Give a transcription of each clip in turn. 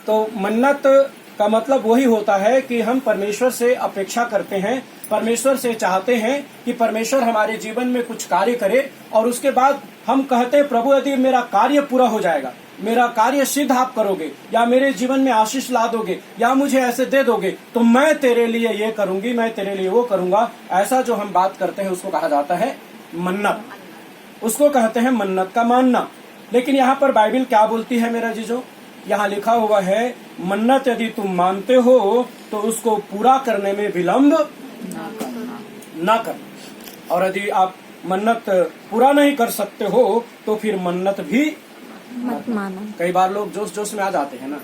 तो मन्नत का मतलब वही होता है कि हम परमेश्वर से अपेक्षा करते हैं, परमेश्वर से चाहते हैं कि परमेश्वर हमारे जीवन में कुछ कार्य करे, और उसके बाद हम कहते हैं प्रभु यदि मेरा कार्य पूरा हो जाएगा, मेरा कार्य सिद्ध आप करोगे, या मेरे जीवन में आशीष ला दोगे, या मुझे ऐसे दे दोगे, तो मैं तेरे लिए ये करूंगी, मैं तेरे लिए वो करूंगा। ऐसा जो हम बात करते हैं उसको कहा जाता है मन्नत, उसको कहते हैं मन्नत का मानना। लेकिन यहाँ पर बाइबिल क्या बोलती है मेरा जीजो? यहाँ लिखा हुआ है मन्नत यदि तुम मानते हो तो उसको पूरा करने में विलंब ना कर, और यदि आप मन्नत पूरा नहीं कर सकते हो तो फिर मन्नत भी मत मानो। कई बार लोग जोश जोश में आ जाते हैं ना,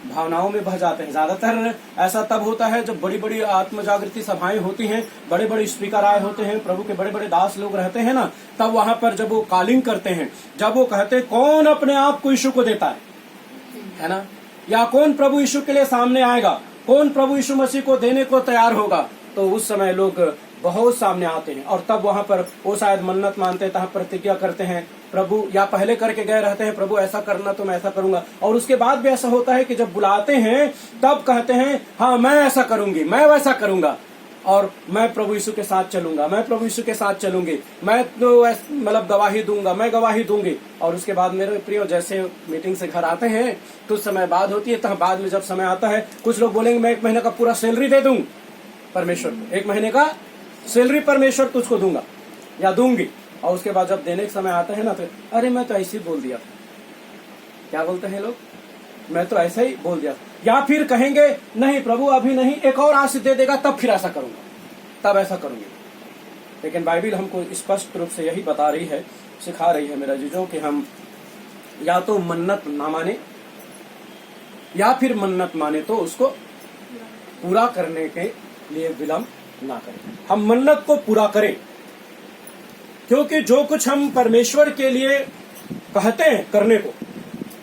भावनाओं में बह जाते हैं। ज्यादातर ऐसा तब होता है जब बड़ी बड़ी आत्म जागृति सभाएं होती हैं, बड़े बड़े स्पीकर आए होते हैं, प्रभु के बड़े बड़े दास लोग रहते हैं ना, तब वहां पर जब वो कॉलिंग करते हैं, जब वो कहते हैं कौन अपने आप को यीशु को देता है ना, या कौन प्रभु यीशु के लिए सामने आएगा, कौन प्रभु यीशु मसीह को देने को तैयार होगा, तो उस समय लोग बहुत सामने आते हैं। और तब वहां पर वो शायद मन्नत मानते हैं, तब प्रतिज्ञा करते हैं प्रभु, या पहले करके गए रहते हैं प्रभु ऐसा करना तो मैं ऐसा करूंगा। और उसके बाद भी ऐसा होता है कि जब बुलाते हैं तब कहते हैं हाँ मैं ऐसा करूंगी, मैं वैसा करूंगा, और मैं प्रभु यीशु के साथ चलूंगा, मैं प्रभु यीशु के साथ चलूंगी, मैं तो मतलब गवाही दूंगा, मैं गवाही दूंगी। और उसके बाद मेरे प्रियो जैसे मीटिंग से घर आते हैं कुछ समय बाद होती है, तो बाद में जब समय आता है कुछ लोग बोलेंगे मैं 1 महीने का पूरा सैलरी दे दूं परमेश्वर को, 1 महीने का सैलरी परमेश्वर तुझको दूंगा या दूंगी। और उसके बाद जब देने का समय आता है ना तो अरे मैं तो ऐसे ही बोल दिया था। क्या बोलते हैं लोग? मैं तो ऐसा ही बोल दिया। या फिर कहेंगे नहीं प्रभु अभी नहीं, एक और आशीष दे देगा तब फिर ऐसा करूंगा, तब ऐसा करूंगी। लेकिन बाइबिल हमको स्पष्ट रूप से यही बता रही है, सिखा रही है मेरा जीजों कि हम या तो मन्नत ना माने, या फिर मन्नत माने तो उसको पूरा करने के लिए विलंब ना करें। हम मन्नत को पूरा करें, क्योंकि जो कुछ हम परमेश्वर के लिए कहते हैं करने को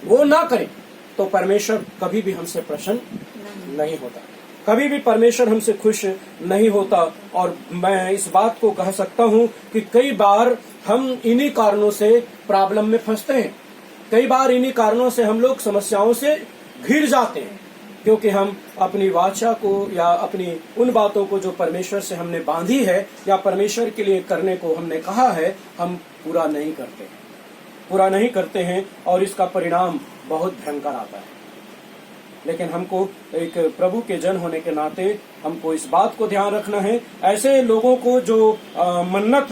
वो ना करें तो परमेश्वर कभी भी हमसे प्रसन्न नहीं होता, कभी भी परमेश्वर हमसे खुश नहीं होता। और मैं इस बात को कह सकता हूं कि कई बार हम इन्हीं कारणों से प्रॉब्लम में फंसते हैं, कई बार इन्हीं कारणों से हम लोग समस्याओं से घिर जाते हैं, क्योंकि हम अपनी वाचा को या अपनी उन बातों को जो परमेश्वर से हमने बांधी है या परमेश्वर के लिए करने को हमने कहा है, हम पूरा नहीं करते हैं और इसका परिणाम बहुत भयंकर आता है। लेकिन हमको एक प्रभु के जन होने के नाते हमको इस बात को ध्यान रखना है, ऐसे लोगों को जो मन्नत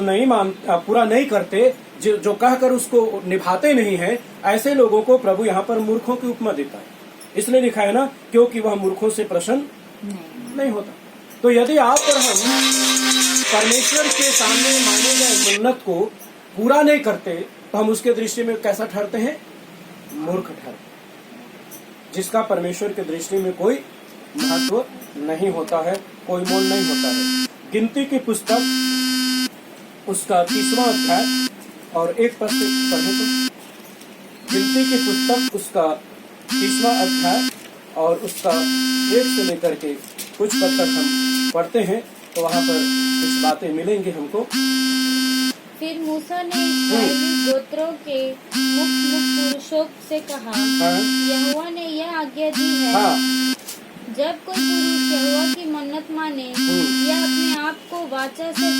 पूरा नहीं करते, जो कहकर उसको निभाते नहीं है, ऐसे लोगों को प्रभु यहाँ पर मूर्खों की उपमा देता है। इसलिए लिखा है ना, क्योंकि वह मूर्खों से प्रसन्न नहीं होता। तो यदि आप और हम परमेश्वर के सामने माने गए मन्नत को पूरा नहीं करते तो हम उसके दृष्टि में कैसा ठहरते हैं? मूर्ख ठहरते, जिसका परमेश्वर के दृष्टि में कोई महत्व नहीं होता है, कोई मोल नहीं होता है। गिनती की पुस्तक उसका 30वां अध्याय और 1 पद से पढ़े तो, गिनती की पुस्तक उसका 30वां अध्याय और उसका 1 से लेकर के कुछ पद तक हम पढ़ते हैं तो वहाँ पर कुछ बातें मिलेंगी हमको। फिर मूसा ने इस्राएली गोत्रों के मुख्य पुरुषों से कहा, यहोवा ने यह आज्ञा दी है, जब कोई पुरुष यहोवा की मन्नत माने या अपने आप को वाचा से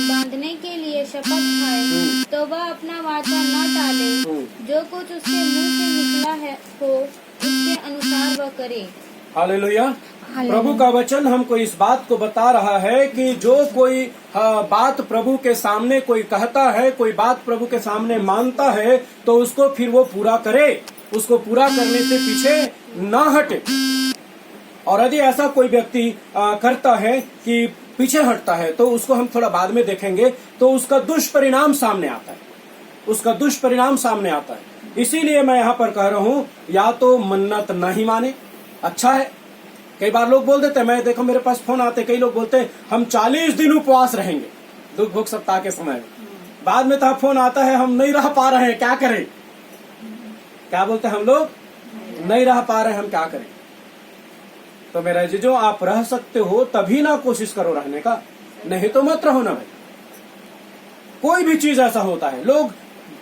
बांधने के लिए शपथ खाए तो वह अपना वाचा न टाले, जो कुछ उसके मुंह से निकला है हो उसके अनुसार वह करे। हालेलुया। प्रभु का वचन हमको इस बात को बता रहा है कि जो कोई बात प्रभु के सामने कोई कहता है, कोई बात प्रभु के सामने मानता है, तो उसको फिर वो पूरा करे, उसको पूरा करने से पीछे ना हटे। और यदि ऐसा कोई व्यक्ति करता है कि पीछे हटता है तो उसको हम थोड़ा बाद में देखेंगे, तो उसका दुष्परिणाम सामने आता है, उसका दुष्परिणाम सामने आता है। इसीलिए मैं यहाँ पर कह रहा हूँ, या तो मन्नत नहीं माने, अच्छा है। कई बार लोग बोल देते हैं, मैं देखो मेरे पास फोन आते, कई लोग बोलते हैं हम 40 दिन उपवास रहेंगे दुख भोग सप्ताह के समय में। बाद में तो फोन आता है हम नहीं रह पा रहे हैं, क्या करें? क्या बोलते हैं हम लोग? नहीं रह पा रहे हैं, हम क्या करें? तो मेरा जीजो, आप रह सकते हो तभी ना कोशिश करो रहने का, नहीं तो मत रहो ना भाई। कोई भी चीज ऐसा होता है, लोग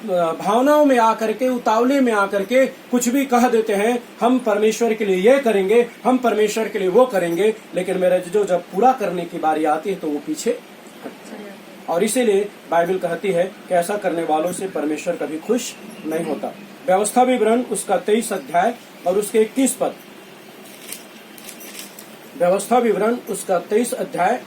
भावनाओं में आकर के, उतावले में आकर के कुछ भी कह देते हैं, हम परमेश्वर के लिए ये करेंगे, हम परमेश्वर के लिए वो करेंगे, लेकिन मेरे जो जब पूरा करने की बारी आती है तो वो पीछे हटते हैं। और इसीलिए बाइबल कहती है कि ऐसा करने वालों से परमेश्वर कभी खुश नहीं होता। व्यवस्था विवरण उसका 23 अध्याय और उसके 21 पद। व्यवस्था विवरण उसका 23 अध्याय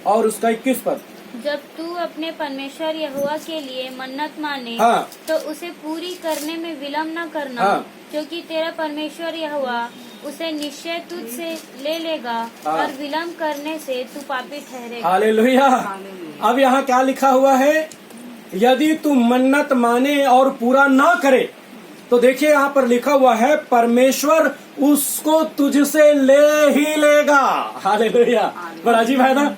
और उसका 21 पद। जब तू अपने परमेश्वर यहोवा के लिए मन्नत माने, हाँ। तो उसे पूरी करने में विलम्ब न करना, हाँ। क्योंकि तेरा परमेश्वर यहोवा उसे निश्चय तुझ से ले लेगा, हाँ। और विलम्ब करने से तू पापी ठहरेगा। हालेलुया। अब यहाँ क्या लिखा हुआ है? यदि तू मन्नत माने और पूरा ना करे, तो देखिए यहाँ पर लिखा हुआ है परमेश्वर उसको तुझसे ले ही लेगा। हालेलुया। बड़ा अजीब है ना,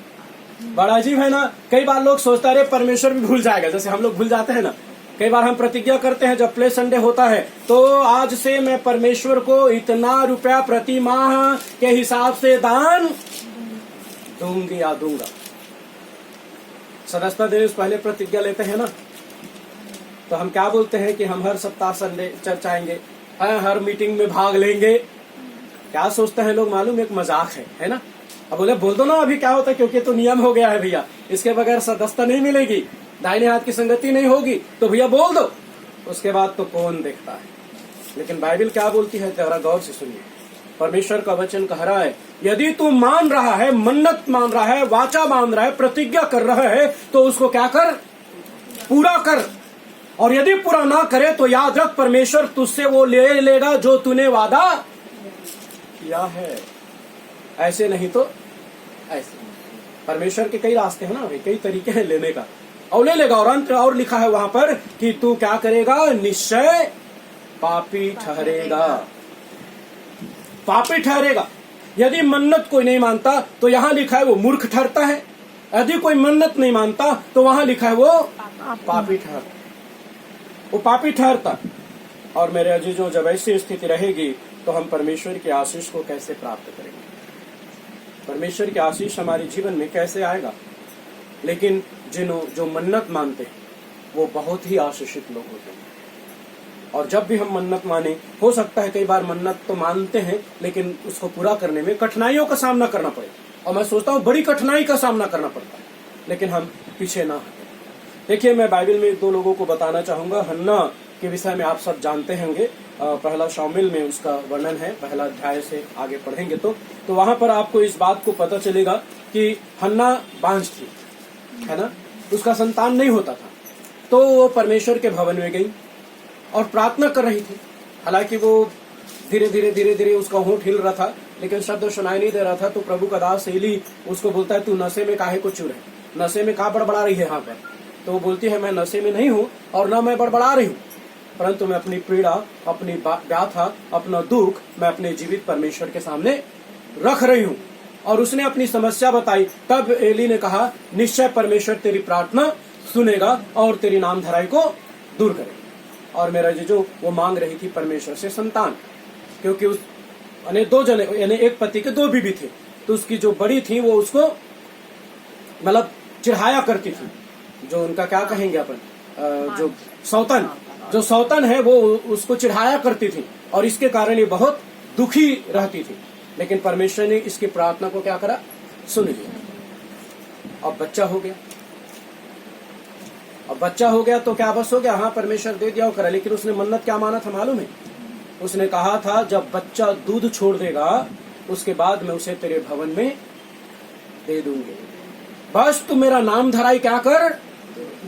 बड़ा अजीब है ना। कई बार लोग सोचता है परमेश्वर भी भूल जाएगा, जैसे हम लोग भूल जाते हैं ना। कई बार हम प्रतिज्ञा करते हैं, जब प्ले संडे होता है तो आज से मैं परमेश्वर को इतना रुपया प्रति माह के हिसाब से दान दूंगी या दूंगा। सदस्यता देने से पहले प्रतिज्ञा लेते हैं ना, तो हम क्या बोलते हैं कि हम हर सप्ताह संडे चर्च आएंगे, हर मीटिंग में भाग लेंगे। क्या सोचते हैं लोग मालूम? एक मजाक है ना। अब बोले बोल दो ना अभी क्या होता है, क्योंकि तो नियम हो गया है भैया, इसके बगैर सदस्यता नहीं मिलेगी, दाहिने हाथ की संगति नहीं होगी, तो भैया बोल दो। उसके बाद तो कौन देखता है। लेकिन बाइबल क्या बोलती है, जरा गौर से सुनिए। परमेश्वर का वचन कह रहा है, यदि तू मान रहा है, मन्नत मान रहा है, वाचा बांध रहा है, प्रतिज्ञा कर रहा है, तो उसको क्या कर? पूरा कर। और यदि पूरा ना करे तो याद रख परमेश्वर तुझसे वो ले लेगा जो तूने वादा किया है। ऐसे नहीं तो ऐसे। परमेश्वर के कई रास्ते हैं ना भाई, कई तरीके हैं लेने का, और ले लेगा। और अंत और लिखा है वहां पर कि तू क्या करेगा? निश्चय पापी ठहरेगा। पापी ठहरेगा। यदि मन्नत कोई नहीं मानता तो यहाँ लिखा है वो मूर्ख ठहरता है। यदि कोई मन्नत नहीं मानता तो वहां लिखा है वो पापी ठहरता, वो पापी ठहरता। और मेरे अजीजों, जब ऐसी स्थिति रहेगी तो हम परमेश्वर की आशीष को कैसे प्राप्त करेंगे? परमेश्वर की आशीष हमारे जीवन में कैसे आएगा? लेकिन जो मन्नत मानते हैं वो बहुत ही आशीषित लोग होते हैं। और जब भी हम मन्नत माने, हो सकता है कई बार मन्नत तो मानते हैं लेकिन उसको पूरा करने में कठिनाइयों का सामना करना पड़े, और मैं सोचता हूँ बड़ी कठिनाई का सामना करना पड़ता है, लेकिन हम पीछे ना हटें। देखिए, मैं बाइबल में 2 लोगों को बताना चाहूंगा। हन्ना के विषय में आप सब जानते होंगे। पहला शामिल में उसका वर्णन है, पहला अध्याय से आगे पढ़ेंगे तो वहां पर आपको इस बात को पता चलेगा कि हन्ना बांझ थी, है ना, उसका संतान नहीं होता था। तो वो परमेश्वर के भवन में गई और प्रार्थना कर रही थी। हालांकि वो धीरे धीरे उसका होंठ हिल रहा था, लेकिन शब्द सुनाई नहीं दे रहा था। तो प्रभु का दास एली उसको बोलता है, तू नशे में काहे को चूर है, नशे में कहाँ बड़बड़ा रही है यहाँ पर? तो वो बोलती है, मैं नशे में नहीं हूँ और न मैं बड़बड़ा रही हूँ, परंतु मैं अपनी पीड़ा, अपनी व्यथा, अपना दुख मैं अपने जीवित परमेश्वर के सामने रख रही हूँ। और उसने अपनी समस्या बताई। तब एली ने कहा, निश्चय परमेश्वर तेरी प्रार्थना सुनेगा और तेरी नाम धराई को दूर करेगा। और मेरा जीजो, वो मांग रही थी परमेश्वर से संतान, क्योंकि उस 2 जने, यानी एक पति के 2 बीवी थे। तो उसकी जो बड़ी थी वो उसको मतलब चिढ़ाया करती थी, जो उनका क्या कहेंगे अपन, जो सौतन है वो उसको चिढ़ाया करती थी, और इसके कारण ये बहुत दुखी रहती थी। लेकिन परमेश्वर ने इसकी प्रार्थना को क्या करा? सुन लिया। अब बच्चा हो गया तो क्या बस हो गया? हाँ, परमेश्वर दे दिया वो करा। लेकिन उसने मन्नत क्या माना था मालूम है? उसने कहा था, जब बच्चा दूध छोड़ देगा उसके बाद मैं उसे तेरे भवन में दे दूंगी। बस तू मेरा नाम धराई क्या कर?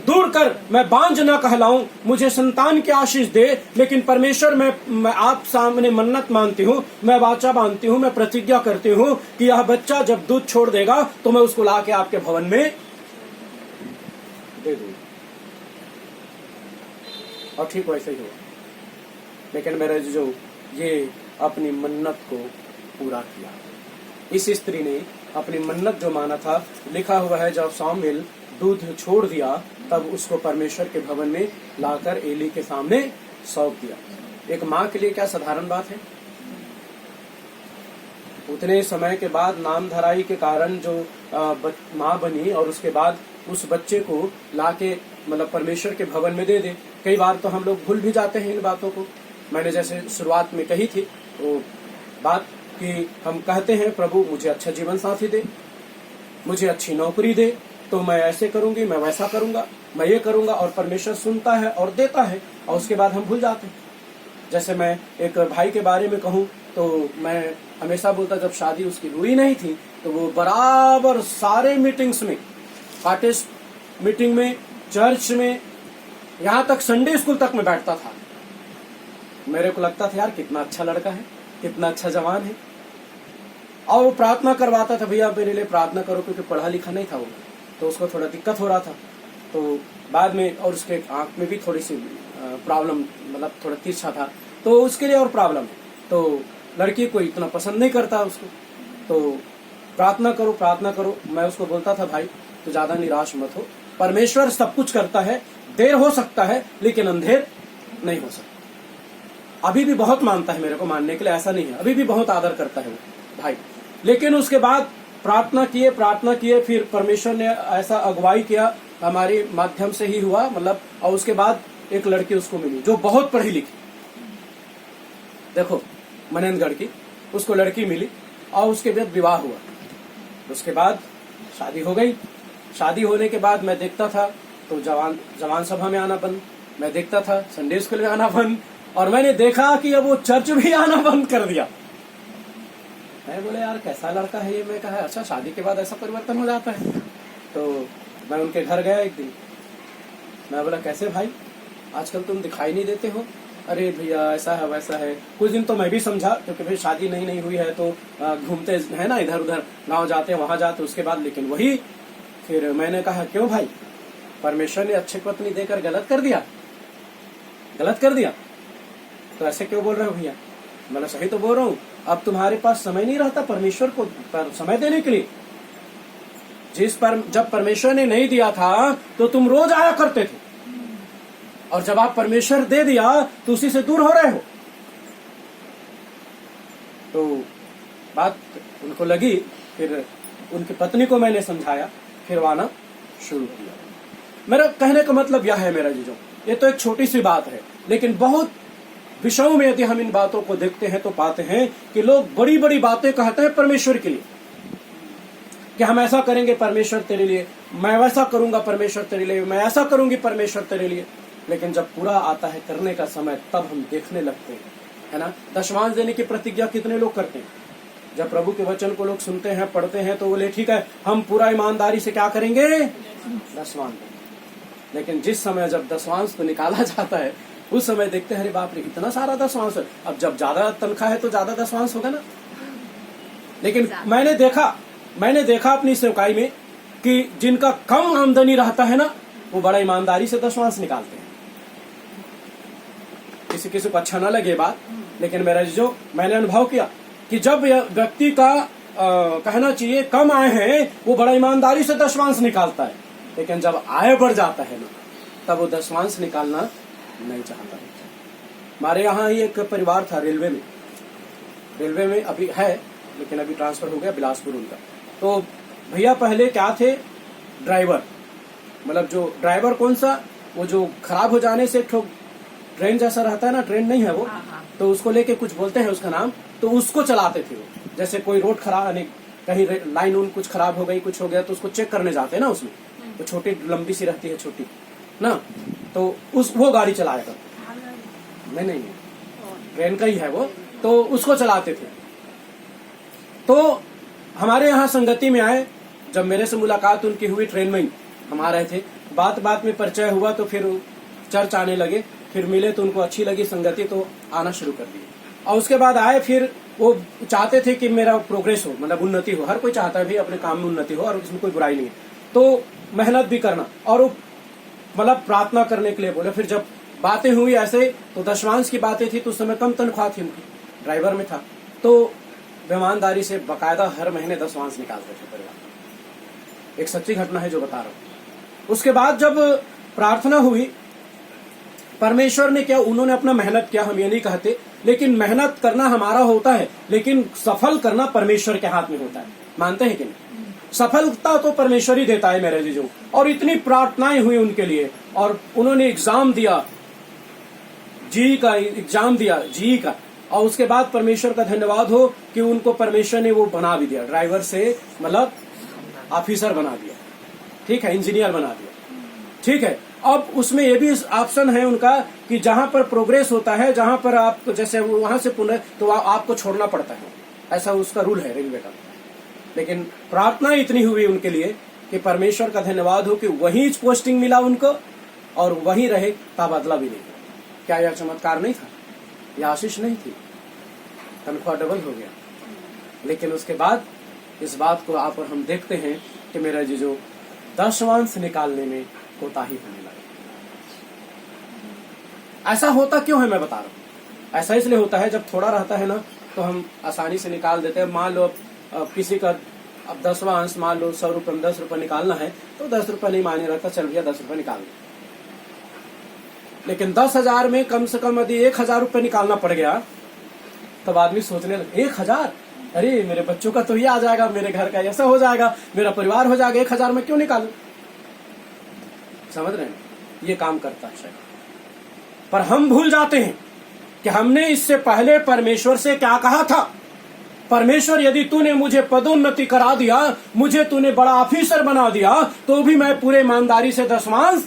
दूर कर। मैं बांझ ना कहलाऊं, मुझे संतान की आशीष दे। लेकिन परमेश्वर, मैं आप सामने मन्नत मानती हूँ, मैं वाचा बांधती हूँ, मैं प्रतिज्ञा करती हूँ कि यह बच्चा जब दूध छोड़ देगा तो मैं उसको लाके आपके भवन में दे दूंगा। और ठीक वैसे ही हुआ। लेकिन मेरे जो ये अपनी मन्नत को पूरा किया। इस स्त्री ने अपनी मन्नत जो माना था, लिखा हुआ है जब शामिल दूध छोड़ दिया तब उसको परमेश्वर के भवन में लाकर एली के सामने सौंप दिया। एक माँ के लिए क्या साधारण बात है। उतने समय के बाद नाम धराई के कारण जो माँ बनी और उसके बाद उस बच्चे को लाके मतलब परमेश्वर के भवन में दे दे। कई बार तो हम लोग भूल भी जाते हैं इन बातों को। मैंने जैसे शुरुआत में कही थी वो बात कि हम कहते हैं प्रभु मुझे अच्छा जीवन साथी दे, मुझे अच्छी नौकरी दे, तो मैं ऐसे करूंगी, मैं वैसा करूंगा, मैं ये करूंगा, और परमेश्वर सुनता है और देता है, और उसके बाद हम भूल जाते हैं। जैसे मैं एक भाई के बारे में कहूं तो मैं हमेशा बोलता, जब शादी उसकी हुई नहीं थी तो वो बराबर सारे मीटिंग्स में, कॉटेज मीटिंग में, चर्च में, यहाँ तक संडे स्कूल तक में बैठता था। मेरे को लगता था यार कितना अच्छा लड़का है, कितना अच्छा जवान है। और वो प्रार्थना करवाता था, भैया मेरे लिए प्रार्थना करो, क्योंकि पढ़ा लिखा नहीं था वो, तो उसको थोड़ा दिक्कत हो रहा था। तो बाद में, और उसके आंख में भी थोड़ी सी प्रॉब्लम, मतलब थोड़ा तिरछा था, तो उसके लिए और प्रॉब्लम है। तो लड़की को इतना पसंद नहीं करता उसको, तो प्रार्थना करो प्रार्थना करो। मैं उसको बोलता था भाई तो ज्यादा निराश मत हो, परमेश्वर सब कुछ करता है, देर हो सकता है लेकिन अंधेर नहीं हो सकता। अभी भी बहुत मानता है मेरे को, मानने के लिए ऐसा नहीं है, अभी भी बहुत आदर करता है वो भाई। लेकिन उसके बाद प्रार्थना किए, फिर परमेश्वर ने ऐसा अगुवाई किया, हमारे माध्यम से ही हुआ, मतलब, और उसके बाद एक लड़की उसको मिली जो बहुत पढ़ी लिखी, देखो मनेंद्रगढ़ की, उसको लड़की मिली और उसके बाद विवाह हुआ। उसके बाद शादी हो गई। शादी होने के बाद मैं देखता था तो जवान सभा में आना बंद, मैं देखता था संडे स्कूल में आना बंद, और मैंने देखा कि अब वो चर्च भी आना बंद कर दिया। मैं बोले यार कैसा लड़का है ये। मैं कहा अच्छा शादी के बाद ऐसा परिवर्तन हो जाता है। तो मैं उनके घर गया एक दिन, मैं बोला कैसे भाई आजकल तुम दिखाई नहीं देते हो। अरे भैया ऐसा है वैसा है। कुछ दिन तो मैं भी समझा, क्योंकि भाई शादी नहीं हुई है तो घूमते है ना, इधर उधर गांव जाते वहां जाते, उसके बाद लेकिन वही। फिर मैंने कहा क्यों भाई, परमेश्वर ने अच्छी पत्नी देकर गलत कर दिया? तो ऐसे क्यों बोल रहे हो भैया? मैंने सही तो बोल रहा हूँ, अब तुम्हारे पास समय नहीं रहता परमेश्वर को समय देने के लिए। जब परमेश्वर ने नहीं दिया था तो तुम रोज आया करते थे, और जब आप परमेश्वर दे दिया तो उसी से दूर हो रहे हो। तो बात उनको लगी, फिर उनकी पत्नी को मैंने समझाया, फिर वो आना शुरू किया। मेरा कहने का मतलब यह है मेरा जीजों, ये तो एक छोटी सी बात है, लेकिन बहुत विषयों में यदि हम इन बातों को देखते हैं तो पाते हैं कि लोग बड़ी बड़ी बातें कहते हैं परमेश्वर के लिए, कि हम ऐसा करेंगे परमेश्वर तेरे लिए, मैं वैसा करूंगा परमेश्वर तेरे लिए, मैं ऐसा करूंगी परमेश्वर तेरे लिए। लेकिन जब पूरा आता है करने का समय, तब हम देखने लगते हैं, है ना। दशमांश देने की प्रतिज्ञा कितने लोग करते हैं? जब प्रभु के वचन को लोग सुनते हैं, पढ़ते हैं, तो बोले ठीक है हम पूरा ईमानदारी से क्या करेंगे, दशमांश देंगे। लेकिन जिस समय जब दशमांश को निकाला जाता है, उस समय देखते हैं अरे बाप रे इतना सारा दशमांश है। अब जब ज्यादा तनख्वाह है तो ज्यादा दशमांश होगा ना। लेकिन मैंने देखा अपनी सेवकाई में कि जिनका कम आमदनी रहता है ना, वो बड़ा ईमानदारी से दशमांश निकालते हैं। किसी को अच्छा ना लगे बात, लेकिन मेरा जो मैंने अनुभव किया कि जब व्यक्ति का कहना चाहिए कम आय है, वो बड़ा ईमानदारी से दशमांश निकालता है। लेकिन जब आय बढ़ जाता है ना, तब वो दशमांश निकालना नहीं चाहता है। हमारे यहाँ ही एक परिवार था रेलवे में अभी है, लेकिन अभी ट्रांसफर हो गया बिलासपुर उनका। तो भैया पहले क्या थे, ड्राइवर, मतलब जो ड्राइवर कौन सा, वो जो खराब हो जाने से ट्रेन जैसा रहता है ना, ट्रेन नहीं है वो, तो उसको लेके कुछ बोलते हैं उसका नाम, तो उसको चलाते थे वो। जैसे कोई रोड खराब, कहीं लाइन उन कुछ खराब हो गई, कुछ हो गया, तो उसको चेक करने जाते हैं ना, उसमें तो छोटी लंबी सी रहती है छोटी ना, तो वो गाड़ी चलाया करते। नहीं ट्रेन का ही है वो, तो उसको चलाते थे। तो हमारे यहाँ संगति में आए, जब मेरे से मुलाकात उनकी हुई, ट्रेन में ही हम आ रहे थे, बात में परिचय हुआ, तो फिर चर्च आने लगे, फिर मिले तो उनको अच्छी लगी संगति, तो आना शुरू कर दिए। और उसके बाद आए, फिर वो चाहते थे कि मेरा प्रोग्रेस हो, मतलब उन्नति हो। हर कोई चाहता है भी अपने काम में उन्नति हो, और उसमें कोई बुराई नहीं है, तो मेहनत भी करना, और वो मतलब प्रार्थना करने के लिए बोले। फिर जब बातें हुई ऐसे, तो दशमांश की बातें थी, तो उस समय कम तनख्वाह थी उनकी, ड्राइवर में था, तो ईमानदारी से बकायदा हर महीने दशमांश निकालते थे परिवार। एक सच्ची घटना है जो बता रहा हूँ। उसके बाद जब प्रार्थना हुई, परमेश्वर ने क्या, उन्होंने अपना मेहनत किया, हम ये नहीं कहते, लेकिन मेहनत करना हमारा होता है, लेकिन सफल करना परमेश्वर के हाथ में होता है। मानते हैं कि नहीं? सफलता तो परमेश्वर ही देता है मेरे जीजों। और इतनी प्रार्थनाएं हुई उनके लिए, और उन्होंने एग्जाम दिया, जी का एग्जाम दिया, जी का, और उसके बाद परमेश्वर का धन्यवाद हो कि उनको परमेश्वर ने वो बना भी दिया, ड्राइवर से मतलब ऑफिसर बना दिया, ठीक है, इंजीनियर बना दिया, ठीक है। अब उसमें ये भी ऑप्शन है उनका कि जहां पर प्रोग्रेस होता है, जहां पर आप जैसे वहां से पुनः तो आपको छोड़ना पड़ता है, ऐसा उसका रूल है रेलवे का। लेकिन प्रार्थना इतनी हुई उनके लिए कि परमेश्वर का धन्यवाद हो कि वहीं पोस्टिंग मिला उनको और वहीं रहे, तबादला भी नहीं। क्या यह चमत्कार नहीं था? यह आशीष नहीं थी? तनख्वाह डबल हो गया। लेकिन उसके बाद इस बात को आप और हम देखते हैं कि मेरा जीजो दशमांश निकालने में कोताही होने लगी। ऐसा होता क्यों है मैं बता रहा हूं। ऐसा इसलिए होता है जब थोड़ा रहता है ना तो हम आसानी से निकाल देते हैं। मान लो किसी का अब 10वां अंश, मान लो 100 रुपये में 10 रुपये निकालना है तो 10 रुपये नहीं मायने रखता, चल भैया 10 रुपये निकाल दो। लेकिन 10,000 में कम से कम यदि 1,000 रुपये निकालना पड़ गया तब आदमी सोचने लगे 1,000, अरे मेरे बच्चों का तो ये आ जाएगा, मेरे घर का ऐसा हो जाएगा, मेरा परिवार हो जाएगा, 1,000 में क्यों निकालूं? समझ रहे हैं? ये काम करता है शायद। पर हम भूल जाते हैं कि हमने इससे पहले परमेश्वर से क्या कहा था। परमेश्वर, यदि तूने मुझे पदोन्नति करा दिया, मुझे तूने बड़ा ऑफिसर बना दिया, तो भी मैं पूरे ईमानदारी से दशमांश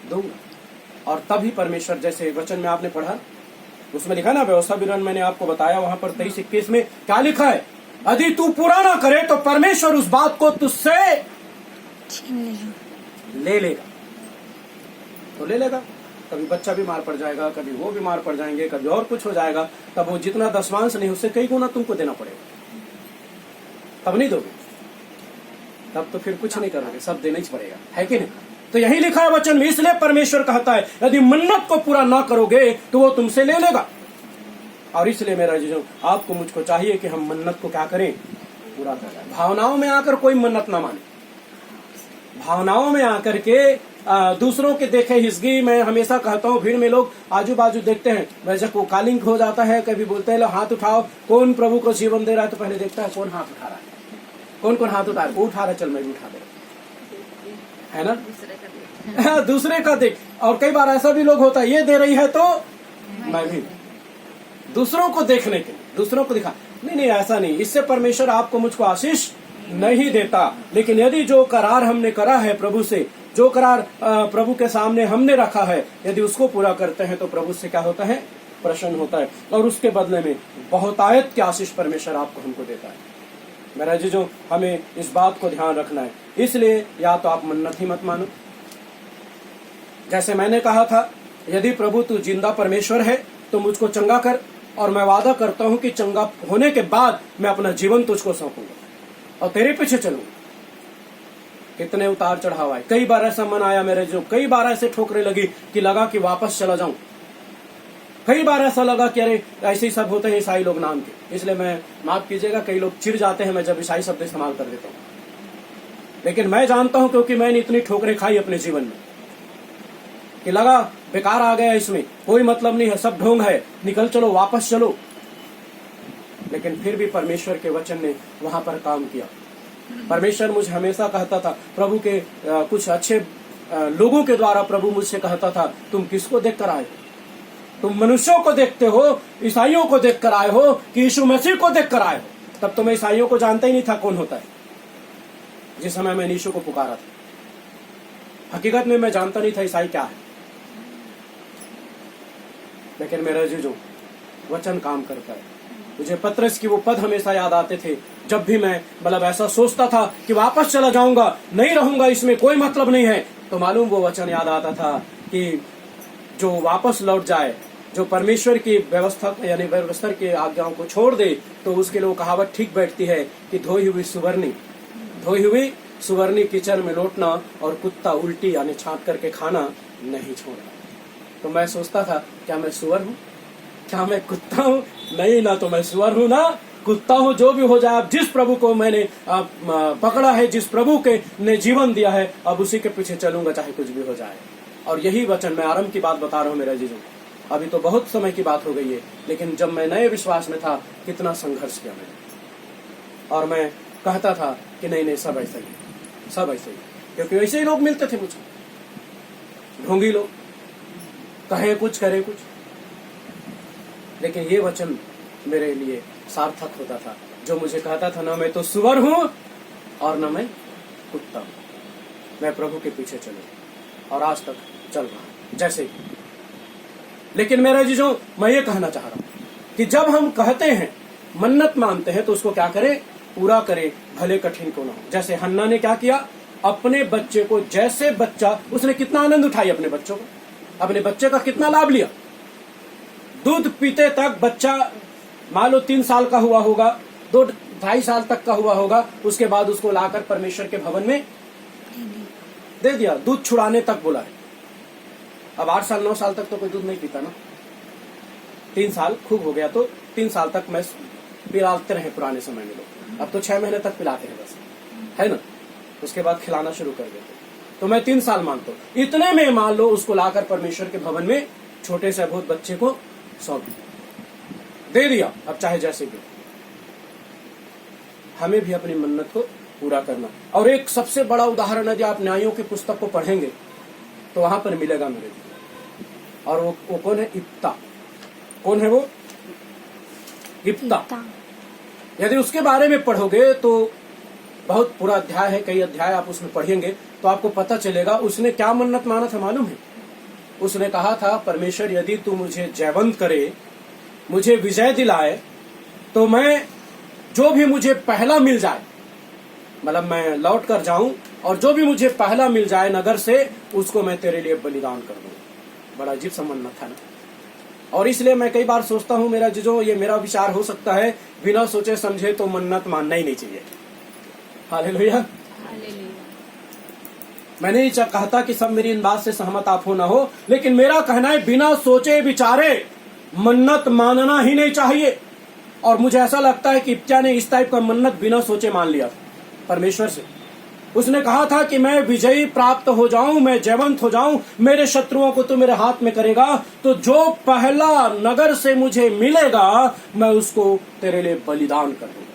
दूंगा। और तभी परमेश्वर, जैसे वचन में आपने पढ़ा, उसमें लिखा ना, व्यवस्था विवरण मैंने आपको बताया, वहां पर 23-21 में क्या लिखा है? यदि तू पूरा ना करे तो परमेश्वर उस बात को तुझसे ले लेगा। तो ले लेगा, कभी बच्चा बीमार पड़ जाएगा, कभी वो बीमार पड़ जाएंगे, कभी और कुछ हो जाएगा, तब वो जितना दशमांश नहीं उससे कई गुना तुमको देना पड़ेगा। तब नहीं दोगे, तब तो फिर कुछ नहीं करोगे, सब देना ही पड़ेगा, है कि नहीं? तो यही लिखा है वचन में। इसलिए परमेश्वर कहता है यदि मन्नत को पूरा ना करोगे तो वो तुमसे ले लेगा। और इसलिए मेरा जीजो, आपको मुझको चाहिए कि हम मन्नत को क्या करें? पूरा करें। भावनाओं में आकर कोई मन्नत ना माने। भावनाओं में आकर के दूसरों के देखे हिस्गी, मैं हमेशा कहता हूँ, भीड़ में लोग आजू बाजू देखते हैं, वैसे को कालिंग हो जाता है, कभी बोलते हैं लो हाथ उठाओ, कौन प्रभु को जीवन दे रहा है, तो पहले देखता है कौन हाथ उठा रहा है, कौन कौन हाथ उठा रहा है, वो उठा रहा है, चल मैं भी उठा दे, है ना? दूसरे का देख। और कई बार ऐसा भी लोग होता है, ये दे रही है तो मैं भी, दूसरों को देखने के लिए, दूसरों को दिखा। नहीं, ऐसा नहीं। इससे परमेश्वर आपको मुझको आशीष नहीं देता। लेकिन यदि जो करार हमने करा है प्रभु से, जो करार प्रभु के सामने हमने रखा है, यदि उसको पूरा करते हैं तो प्रभु से क्या होता है? प्रसन्न होता है, और उसके बदले में बहुतायत की आशीष परमेश्वर आपको हमको देता है। मेरा जीजो, हमें इस बात को ध्यान रखना है। इसलिए या तो आप मन्नत ही मत मानो, जैसे मैंने कहा था, यदि प्रभु तू जिंदा परमेश्वर है तो मुझको चंगा कर, और मैं वादा करता हूं कि चंगा होने के बाद मैं अपना जीवन तुझको सौंपूंगा और तेरे पीछे चलूंगा। कितने उतार चढ़ाव आए, कई बार ऐसा मन आया मेरे जो, कई बार ऐसे ठोकरें लगी कि लगा कि वापस चला जाऊं। कई बार ऐसा लगा कि अरे ऐसे ही सब होते हैं ईसाई लोग नाम के, इसलिए मैं माफ कीजिएगा, कई लोग चिढ़ जाते हैं मैं जब ईसाई शब्द इस्तेमाल कर देता हूँ। लेकिन मैं जानता हूं, क्योंकि मैंने इतनी ठोकरें खाई अपने जीवन में कि लगा बेकार आ गया, इसमें कोई मतलब नहीं है, सब ढोंग है, निकल चलो, वापस चलो। लेकिन फिर भी परमेश्वर के वचन ने वहां पर काम किया। परमेश्वर मुझे हमेशा कहता था, प्रभु के कुछ अच्छे लोगों के द्वारा प्रभु मुझसे कहता था, तुम किसको देख कर आए हो? तुम मनुष्यों को देखते हो, ईसाइयों को देख कर आए हो कि यीशु मसीह को देख कर आए हो? तब तो मैं ईसाइयों को जानता ही नहीं था कौन होता है, जिस समय मैं यीशु को पुकारा था। हकीकत में मैं जानता नहीं था ईसाई क्या है। लेकिन मेरा जीजो, वचन काम करता है। मुझे पतरस की वो पद हमेशा याद आते थे, जब भी मैं मतलब ऐसा सोचता था कि वापस चला जाऊंगा, नहीं रहूंगा, इसमें कोई मतलब नहीं है, तो मालूम वो वचन याद आता था कि जो वापस लौट जाए, जो परमेश्वर की व्यवस्था यानी व्यवस्था की आज्ञाओं को छोड़ दे, तो उसके लिए कहावत ठीक बैठती है कि धोई हुई सुवर्णी किचन में लौटना और कुत्ता उल्टी यानी छांट करके खाना नहीं छोड़ना। तो मैं सोचता था, क्या मैं सुअर हूँ? क्या मैं कुत्ता हूँ? नहीं ना, तो मैं सुअर हूँ ना कुत्ता हूँ, जो भी हो जाए। अब जिस प्रभु को मैंने पकड़ा है, जिस प्रभु के ने जीवन दिया है, अब उसी के पीछे चलूंगा, चाहे कुछ भी हो जाए। और यही वचन, मैं आरंभ की बात बता रहा हूँ मेरा जीजू, अभी तो बहुत समय की बात हो गई है, लेकिन जब मैं नए विश्वास में था, कितना संघर्ष किया मैंने। और मैं कहता था कि नहीं नहीं सब ऐसा ही, सब ऐसे ही, क्योंकि ऐसे ही लोग मिलते थे मुझे, ढोंगी लोग, कहे कुछ करे कुछ। लेकिन ये वचन मेरे लिए सार्थक होता था, जो मुझे कहता था ना मैं तो सुअर हूं और न मैं कुत्ता हूं, मैं प्रभु के पीछे चलूं, और आज तक चल रहा हूं जैसे ही। लेकिन मेरा जीजो, मैं ये कहना चाह रहा हूं कि जब हम कहते हैं, मन्नत मानते हैं, तो उसको क्या करें, पूरा करें, भले कठिन को ना हो। जैसे हन्ना ने क्या किया, अपने बच्चे को, जैसे बच्चा, उसने कितना आनंद उठाई अपने बच्चों को, अपने बच्चे का कितना लाभ लिया। दूध पीते तक बच्चा मान लो 3 साल का हुआ होगा, 2-2.5 साल तक का हुआ होगा, उसके बाद उसको लाकर परमेश्वर के भवन में दे दिया, दूध छुड़ाने तक बोला है। अब 8 साल 9 साल तक तो कोई दूध नहीं पीता ना, 3 साल खूब हो गया तो 3 साल तक मैं पिलाते रहे पुराने समय में लोग, अब तो 6 महीने तक पिलाते हैं बस, है ना, उसके बाद खिलाना शुरू कर देते। तो मैं 3 साल मानता हूं, इतने में मान लो उसको लाकर परमेश्वर के भवन में छोटे से बहुत बच्चे को सौंप दे दिया। अब चाहे जैसे भी, हमें भी अपनी मन्नत को पूरा करना। और एक सबसे बड़ा उदाहरण यदि आप न्यायों की पुस्तक को पढ़ेंगे तो वहां पर मिलेगा मेरे लिए, और वो कौन है, इप्ता। कौन है वो, इप्ता। यदि उसके बारे में पढ़ोगे तो बहुत पूरा अध्याय है, कई अध्याय आप उसमें पढ़ेंगे तो आपको पता चलेगा उसने क्या मन्नत माना था मालूम है। उसने कहा था, परमेश्वर यदि तू मुझे जयवंत करे, मुझे विजय दिलाए, तो मैं जो भी मुझे पहला मिल जाए, मतलब मैं लौट कर जाऊं और जो भी मुझे पहला मिल जाए नगर से, उसको मैं तेरे लिए बलिदान कर दूं। बड़ा अजीब सा मन्नत था ना। और इसलिए मैं कई बार सोचता हूं, मेरा जो ये मेरा विचार हो सकता है, बिना सोचे समझे तो मन्नत मानना ही नहीं चाहिए। हालेलुया। मैंने नहीं कहता कि सब मेरी इन बात से सहमत आप हो ना हो, लेकिन मेरा कहना है बिना सोचे विचारे मन्नत मानना ही नहीं चाहिए। और मुझे ऐसा लगता है कि इप्ता ने इस टाइप का मन्नत बिना सोचे मान लिया परमेश्वर से। उसने कहा था कि मैं विजयी प्राप्त हो जाऊं, मैं जयवंत हो जाऊं, मेरे शत्रुओं को तो मेरे हाथ में करेगा, तो जो पहला नगर से मुझे मिलेगा मैं उसको तेरे लिए बलिदान कर दूंगा।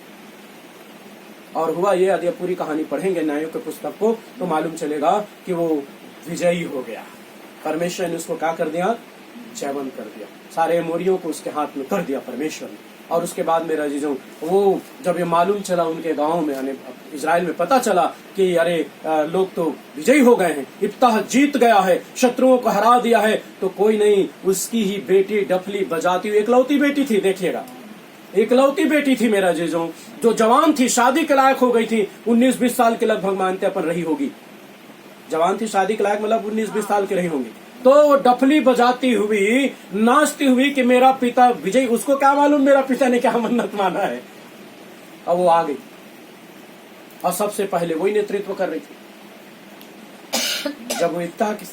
और हुआ ये, यदि पूरी कहानी पढ़ेंगे न्यायों के पुस्तक को तो मालूम चलेगा कि वो विजयी हो गया। परमेश्वर ने उसको क्या कर दिया, जयवंत कर दिया, सारे अमोरियों को उसके हाथ में कर दिया परमेश्वर ने। और उसके बाद मेरा जीजो, वो जब ये मालूम चला उनके गांव में, यानी इजराइल में पता चला कि अरे लोग तो विजयी हो गए हैं, इप्ताह जीत गया है, शत्रुओं को हरा दिया है, तो कोई नहीं, उसकी ही बेटी डफली बजाती हुई, इकलौती बेटी थी, देखिएगा इकलौती बेटी थी मेरा जीजो, जो जवान थी, शादी के लायक हो गई थी, 19-20 साल के लगभग मानते अपन रही होगी, जवान थी, शादी के लायक मतलब 19-20 साल की रही होंगी, तो डफली बजाती हुई, नाचती हुई कि मेरा पिता विजय। उसको क्या मालूम मेरा पिता ने क्या मन्नत माना है। अब वो आ गई और सबसे पहले वही नेतृत्व कर रही थी। जब वो इप्ताह की